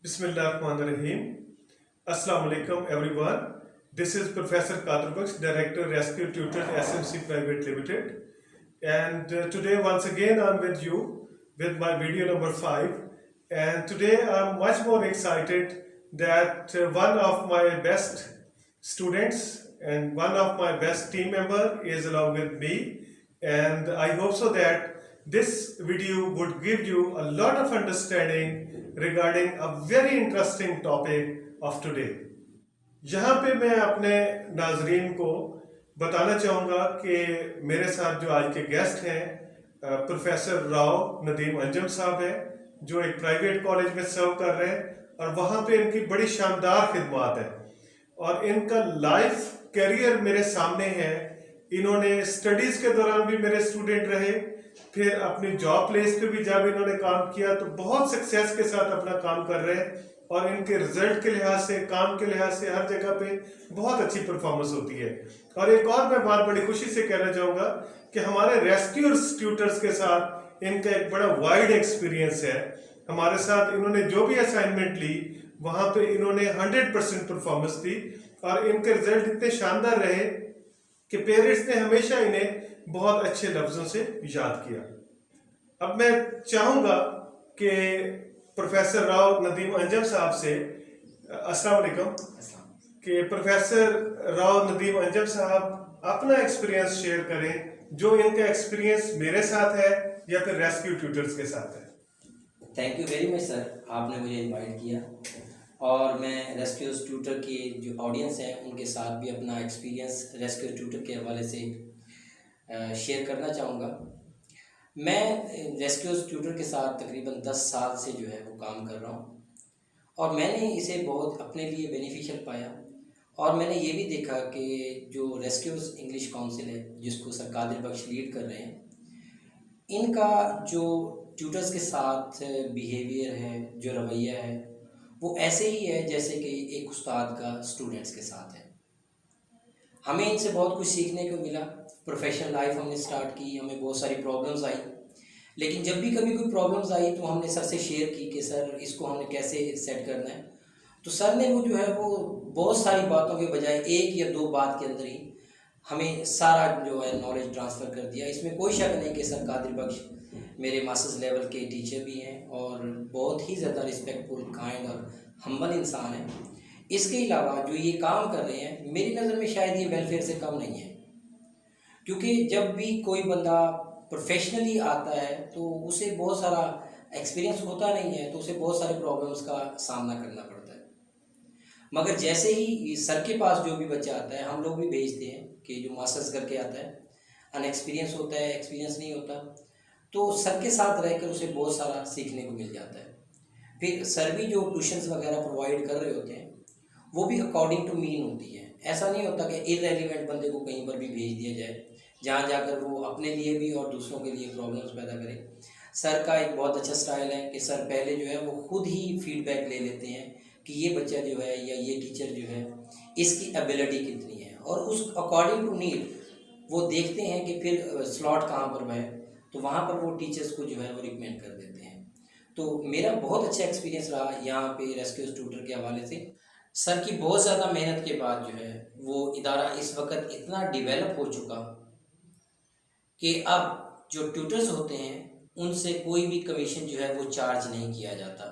Bismillahirrahmanirrahim. Assalamu alaikum everyone. This is Professor Kadir Baksh, Director Rescue Tutors SMC Private Limited. And today once again I'm with you with my video number 5. And today I'm much more excited that one of my best students and one of my best team member is along with me. And I hope so that this video would give you a lot of understanding regarding a very interesting topic of today. यहाँ पे मैं अपने नाजरीन को बताना चाहूँगा कि मेरे साथ जो आज के गेस्ट हैं प्रोफेसर राव नदीम अंजम साहब हैं, जो एक प्राइवेट कॉलेज में सर्व कर रहे हैं और वहाँ पे इनकी बड़ी शानदार खिदमत है और इनका लाइफ करियर मेरे सामने है। इन्होंने स्टडीज के दौरान भी मेरे स्टूडेंट रहे, फिर अपनी जॉब प्लेस पे भी जब इन्होंने काम किया तो बहुत सक्सेस के साथ अपना काम कर रहे हैं और इनके रिजल्ट के लिहाज से, काम के लिहाज से हर जगह पे बहुत अच्छी परफॉर्मेंस होती है। और एक और मैं बात बड़ी खुशी से कहना चाहूँगा कि हमारे रेस्क्यू ट्यूटर्स के साथ इनका एक बड़ा वाइड एक्सपीरियंस है। हमारे साथ इन्होंने जो भी असाइनमेंट ली वहाँ पे इन्होंने 100% परफॉर्मेंस दी और इनके रिजल्ट इतने शानदार रहे कि पेरेंट्स ने हमेशा इन्हें बहुत अच्छे लफ्जों से याद किया। अब मैं चाहूँगा कि प्रोफेसर राव नदीम अंजम साहब से अस्सलाम वालेकुम कि प्रोफेसर राव नदीम अंजम साहब अपना एक्सपीरियंस शेयर करें, जो इनका एक्सपीरियंस मेरे साथ है या फिर रेस्क्यू ट्यूटर्स के साथ है। Thank you very much sir, आपने मुझे इनवाइट किया और मैं रेस्क्यू ट्यूटर की जो ऑडियंस है उनके साथ भी अपना एक्सपीरियंस रेस्क्यू ट्यूटर के हवाले से शेयर करना चाहूँगा। मैं रेस्क्यू ट्यूटर के साथ तकरीबन 10 साल से जो है वो काम कर रहा हूँ और मैंने इसे बहुत अपने लिए बेनिफिशियल पाया और मैंने ये भी देखा कि जो रेस्क्यूज इंग्लिश काउंसिल है जिसको सर कादिर बख्श लीड कर रहे हैं, इनका जो ट्यूटर्स के साथ बिहेवियर है, जो रवैया है, वो ऐसे ही है जैसे कि एक उस्ताद का स्टूडेंट्स के साथ है। हमें इनसे बहुत कुछ सीखने को मिला। प्रोफेशनल लाइफ हमने स्टार्ट की, हमें बहुत सारी प्रॉब्लम्स आई, लेकिन जब भी कभी कोई प्रॉब्लम्स आई तो हमने सर से शेयर की कि सर इसको हमने कैसे सेट करना है। तो सर ने वो जो है वो बहुत सारी बातों के बजाय एक या दो बात के अंदर ही हमें सारा जो है नॉलेज ट्रांसफ़र कर दिया। इसमें कोई शक नहीं कि सर कादिर बख्श मेरे मास्टर्स लेवल के टीचर भी हैं और बहुत ही ज़्यादा रिस्पेक्टफुल, काइंड और हम्बल इंसान है। इसके अलावा जो ये काम कर रहे हैं, मेरी नज़र में शायद ये वेलफेयर से कम नहीं है, क्योंकि जब भी कोई बंदा प्रोफेशनली आता है तो उसे बहुत सारा एक्सपीरियंस होता नहीं है, तो उसे बहुत सारे प्रॉब्लम्स का सामना करना पड़ता है। मगर जैसे ही सर के पास जो भी बच्चा आता है, हम लोग भी भेजते हैं कि जो मास्टर्स करके आता है, अनएक्सपीरियंस होता है, एक्सपीरियंस नहीं होता, तो सर के साथ रहकर उसे बहुत सारा सीखने को मिल जाता है। फिर सर भी जो ट्यूशन्स वगैरह प्रोवाइड कर रहे होते हैं वो भी अकॉर्डिंग टू मीन होती है। ऐसा नहीं होता कि इररेलेवेंट बंदे को कहीं पर भी भेज दिया जाए जहाँ जाकर वो अपने लिए भी और दूसरों के लिए प्रॉब्लम्स पैदा करे। सर का एक बहुत अच्छा स्टाइल है कि सर पहले जो है वो खुद ही फीडबैक ले लेते हैं कि ये बच्चा जो है या ये टीचर जो है इसकी एबिलिटी कितनी है और उस अकॉर्डिंग टू नीड वो देखते हैं कि फिर स्लॉट कहाँ पर है, तो वहाँ पर वो टीचर्स को जो है वो रिकमेंड कर देते हैं। तो मेरा बहुत अच्छा एक्सपीरियंस रहा यहाँ पे रेस्क्यू ट्यूटर के हवाले से। सर की बहुत ज़्यादा मेहनत के बाद जो है वो इदारा इस वक्त इतना डेवलप हो चुका कि अब जो ट्यूटर्स होते हैं उनसे कोई भी कमीशन जो है वो चार्ज नहीं किया जाता।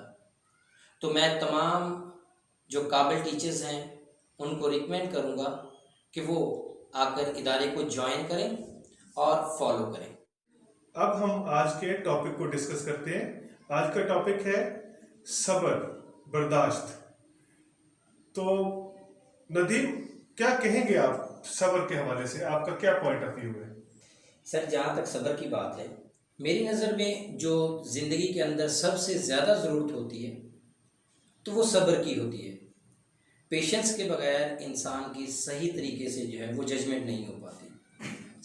तो मैं तमाम जो काबिल टीचर्स हैं उनको रिकमेंड करूँगा कि वो आकर इदारे को ज्वाइन करें और फॉलो करें। अब हम आज के टॉपिक को डिस्कस करते हैं। आज का टॉपिक है सब्र, बर्दाश्त। तो नदीम, क्या कहेंगे आप सब्र के हवाले से? आपका क्या पॉइंट ऑफ व्यू है? सर, जहाँ तक सब्र की बात है, मेरी नज़र में जो ज़िंदगी के अंदर सबसे ज़्यादा ज़रूरत होती है तो वो सब्र की होती है। पेशेंस के बगैर इंसान की सही तरीके से जो है वो जजमेंट नहीं हो पाती।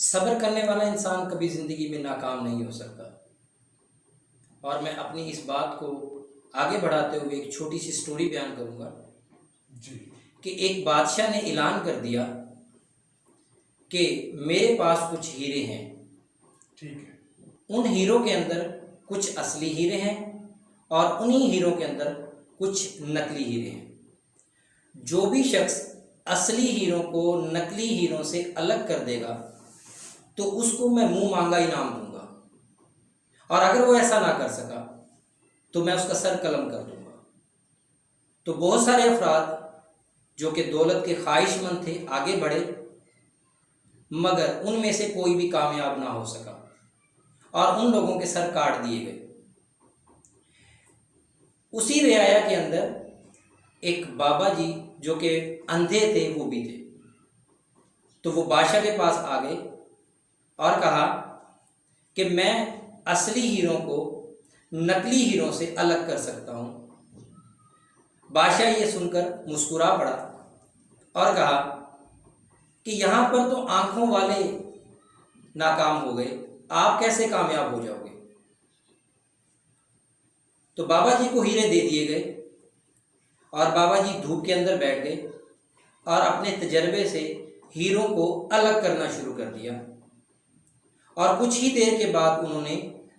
सब्र करने वाला इंसान कभी ज़िंदगी में नाकाम नहीं हो सकता। और मैं अपनी इस बात को आगे बढ़ाते हुए एक छोटी सी स्टोरी बयान करूँगा जी। कि एक बादशाह ने ऐलान कर दिया कि मेरे पास कुछ हीरे हैं। ठीक है। उन हीरों के अंदर कुछ असली हीरे हैं और उन्हीं हीरों के अंदर कुछ नकली हीरे हैं। जो भी शख्स असली हीरो को नकली हीरो से अलग कर देगा तो उसको मैं मुंह मांगा इनाम दूंगा, और अगर वो ऐसा ना कर सका तो मैं उसका सर कलम कर दूंगा। तो बहुत सारे अफराद जो कि दौलत के ख्वाहिशमंद थे आगे बढ़े, मगर उनमें से कोई भी कामयाब ना हो सका और उन लोगों के सर काट दिए गए। उसी रियाया के अंदर एक बाबा जी जो कि अंधे थे वो भी थे, तो वो बादशाह के पास आ गए और कहा कि मैं असली हीरो को नकली हीरो से अलग कर सकता हूँ। बादशाह ये सुनकर मुस्कुरा पड़ा और कहा कि यहाँ पर तो आंखों वाले नाकाम हो गए, आप कैसे कामयाब हो जाओगे। तो बाबा जी को हीरे दे दिए गए और बाबा जी धूप के अंदर बैठ गए और अपने तजर्बे से हीरों को अलग करना शुरू कर दिया, और कुछ ही देर के बाद उन्होंने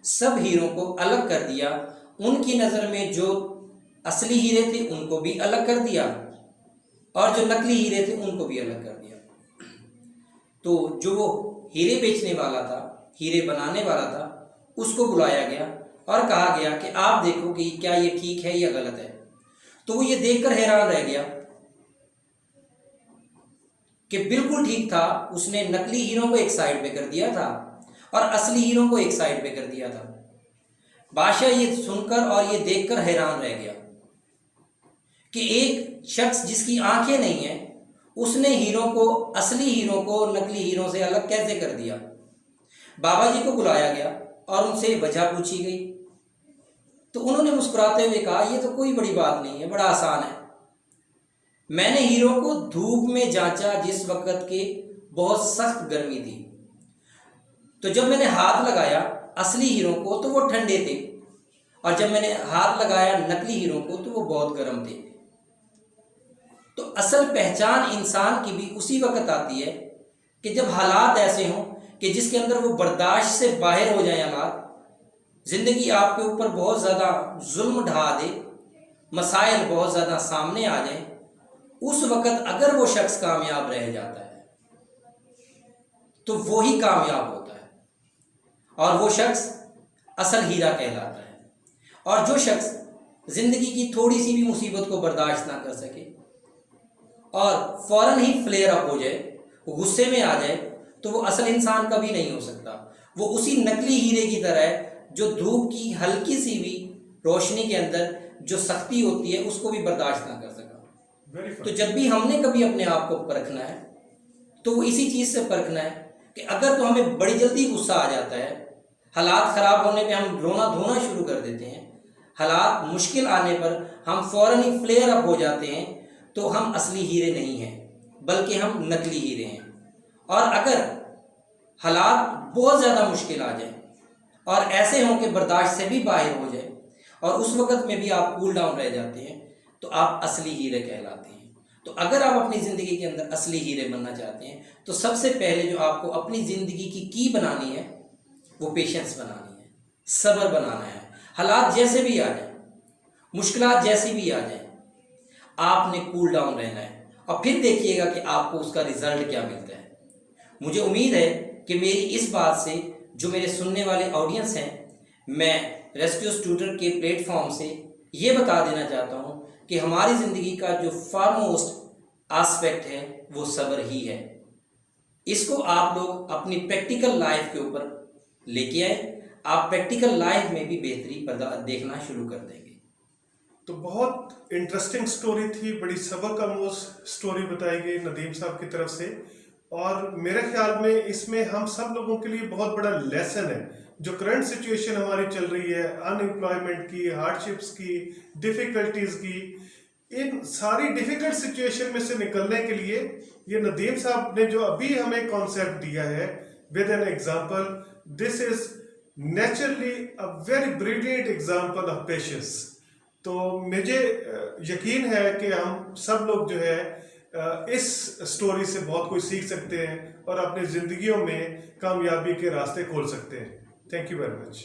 सब हीरों को अलग कर दिया। उनकी नज़र में जो असली हीरे थे उनको भी अलग कर दिया और जो नकली हीरे थे उनको भी अलग कर दिया। तो जो वो हीरे बेचने वाला था, हीरे बनाने वाला था, उसको बुलाया गया और कहा गया कि आप देखो कि क्या ये ठीक है या गलत है। तो वो ये देखकर हैरान रह गया कि बिल्कुल ठीक था, उसने नकली हीरो को एक साइड पे कर दिया था और असली हीरो को एक साइड पे कर दिया था। बादशाह ये सुनकर और ये देखकर हैरान रह गया कि एक शख्स जिसकी आंखें नहीं है उसने हीरो को, असली हीरो को नकली हीरो से अलग कैसे कर दिया। बाबा जी को बुलाया गया और उनसे वजह पूछी गई, तो उन्होंने मुस्कुराते हुए कहा ये तो कोई बड़ी बात नहीं है, बड़ा आसान है। मैंने हीरो को धूप में जांचा जिस वक्त के बहुत सख्त गर्मी थी, तो जब मैंने हाथ लगाया असली हीरो को तो वो ठंडे थे, और जब मैंने हाथ लगाया नकली हीरो को तो वो बहुत गर्म थे। तो असल पहचान इंसान की भी उसी वक्त आती है कि जब हालात ऐसे हों कि जिसके अंदर वो बर्दाश्त से बाहर हो जाए हालात, ज़िंदगी आपके ऊपर बहुत ज़्यादा जुल्म ढा दे, मसाइल बहुत ज़्यादा सामने आ जाए, उस वक़्त अगर वो शख्स कामयाब रह जाता है तो वो ही कामयाब होता है और वो शख्स असल हीरा कहलाता है। और जो शख्स ज़िंदगी की थोड़ी सी भी मुसीबत को बर्दाश्त ना कर सके और फ़ौरन ही फ्लेयर अप हो जाए, वो गुस्से में आ जाए, तो वो असल इंसान कभी नहीं हो सकता। वो उसी नकली हीरे की तरह है जो धूप की हल्की सी भी रोशनी के अंदर जो सख्ती होती है उसको भी बर्दाश्त ना कर सका। तो जब भी हमने कभी अपने आप को परखना है तो वो इसी चीज़ से परखना है कि अगर तो हमें बड़ी जल्दी गुस्सा आ जाता है, हालात ख़राब होने पे हम रोना धोना शुरू कर देते हैं, हालात मुश्किल आने पर हम फ़ौरन ही फ्लेयर अप हो जाते हैं, तो हम असली हीरे नहीं हैं बल्कि हम नकली हीरे हैं। और अगर हालात बहुत ज़्यादा मुश्किल आ जाए और ऐसे हों कि बर्दाश्त से भी बाहर हो जाए और उस वक़्त में भी आप कूल डाउन रह जाते हैं, तो आप असली हीरे कहलाते हैं। तो अगर आप अपनी ज़िंदगी के अंदर असली हीरे बनना चाहते हैं तो सबसे पहले जो आपको अपनी ज़िंदगी की बनानी है वो पेशेंस बनानी है, सब्र बनाना है। हालात जैसे भी आ जाए, मुश्किलात जैसी भी आ जाए, आपने कूल डाउन रहना है और फिर देखिएगा कि आपको उसका रिज़ल्ट क्या मिलता है। मुझे उम्मीद है कि मेरी इस बात से जो मेरे सुनने वाले ऑडियंस हैं, मैं रेस्क्यूज ट्यूटर के प्लेटफॉर्म से ये बता देना चाहता हूँ कि हमारी ज़िंदगी का जो फारमोस्ट आस्पेक्ट है वो सब्र ही है। इसको आप लोग अपनी प्रैक्टिकल लाइफ के ऊपर लेके आए, आप प्रैक्टिकल लाइफ में भी बेहतरी देखना शुरू कर देंगे। तो बहुत इंटरेस्टिंग स्टोरी थी, बड़ी सबक आमोज़ स्टोरी बताई गई नदीम साहब की तरफ से, और मेरे ख्याल में इसमें हम सब लोगों के लिए बहुत बड़ा लेसन है। जो करंट सिचुएशन हमारी चल रही है, अनएम्प्लॉयमेंट की, हार्डशिप्स की, डिफ़िकल्टीज़ की, इन सारी डिफ़िकल्ट सिचुएशन में से निकलने के लिए ये नदीम साहब ने जो अभी हमें कॉन्सेप्ट दिया है with an example, this is naturally a very brilliant example of patience. तो मुझे यकीन है कि हम सब लोग जो है इस स्टोरी से बहुत कुछ सीख सकते हैं और अपनी ज़िंदगियों में कामयाबी के रास्ते खोल सकते हैं। Thank you very much.